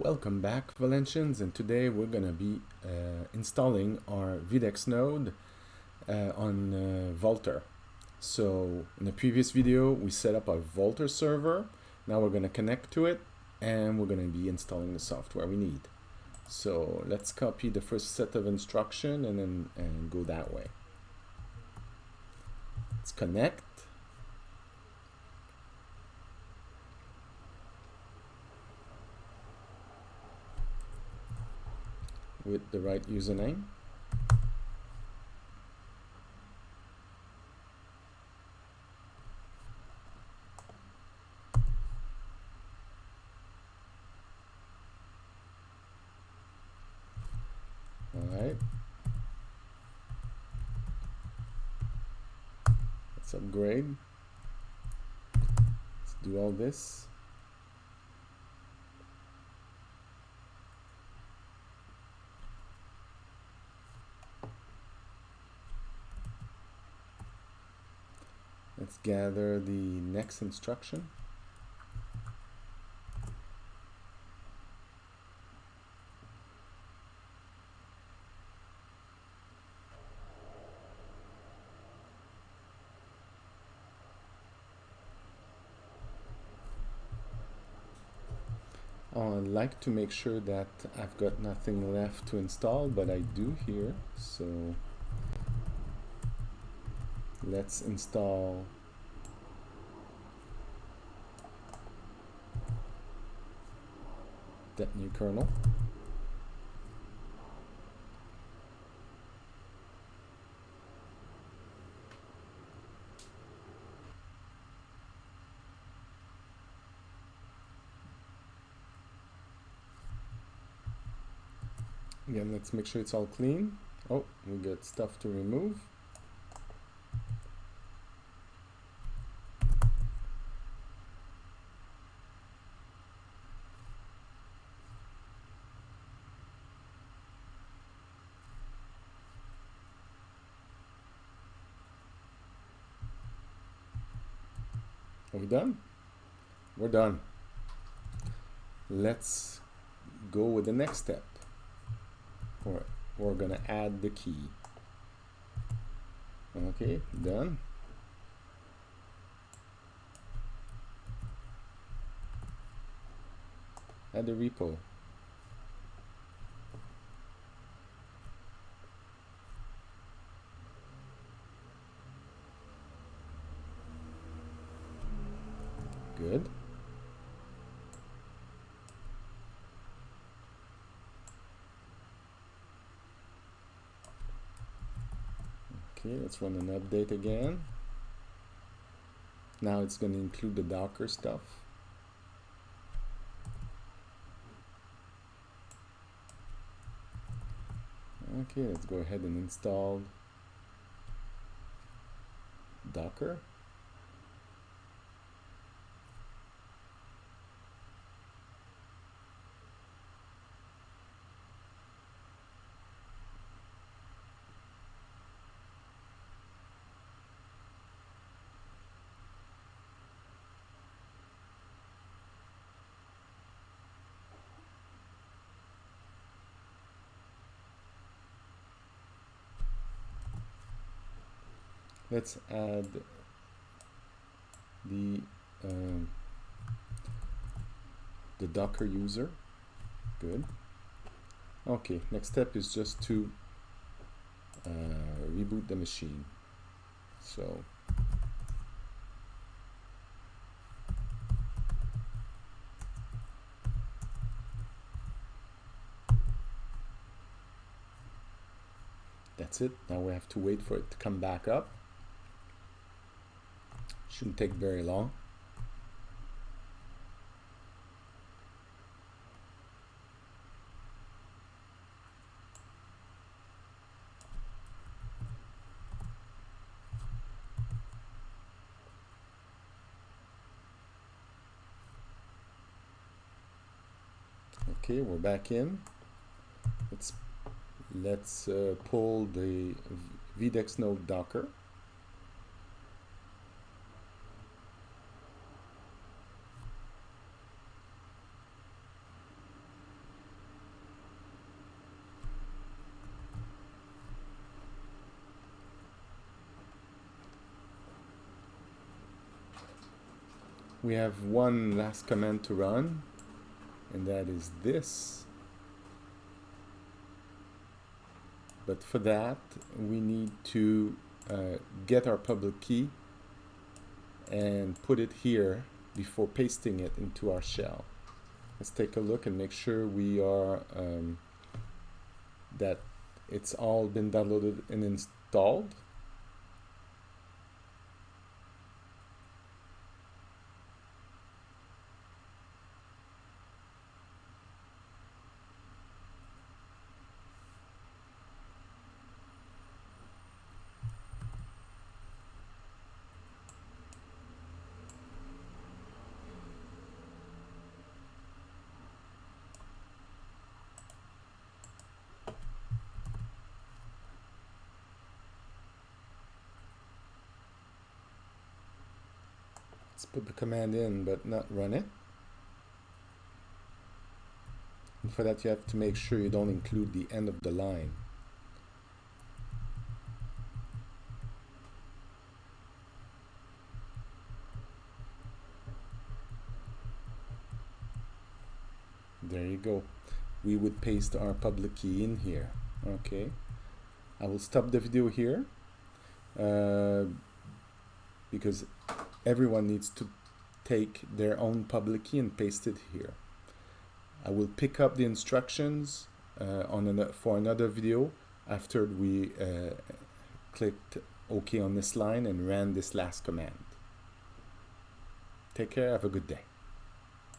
Welcome back, Valentians, and today we're going to be installing our vDex node on Vultr. So in the previous video we set up a Vultr server. Now we're going to connect to it and we're going to be installing the software we need. So let's copy the first set of instruction and then go that way. Let's connect. With the right username. All right. Let's upgrade. Let's do all this. Let's gather the next instruction. I'd like to make sure that I've got nothing left to install, but I do here. So let's install that new kernel. Again, let's make sure it's all clean. Oh, we got stuff to remove. Are we done? We're done. Let's go with the next step. We're gonna add the key. Okay, done. Add the repo. Good. Okay, let's run an update again. Now it's going to include the Docker stuff. Okay, let's go ahead and install Docker. Let's add the Docker user. Good. Okay, next step is just to reboot the machine. So that's it. Now we have to wait for it to come back up. Shouldn't take very long. Okay, we're back in. Let's pull the vDex node Docker. we have one last command to run, and that is this. But for that, we need to get our public key and put it here before pasting it into our shell. Let's take a look and make sure we are that it's all been downloaded and installed. Let's put the command in but not run it. And for that you have to make sure you don't include the end of the line. There you go. We would paste our public key in here. Okay. I will stop the video here because everyone needs to take their own public key and paste it here. I will pick up the instructions for another video after we clicked OK on this line and ran this last command. Take care, have a good day.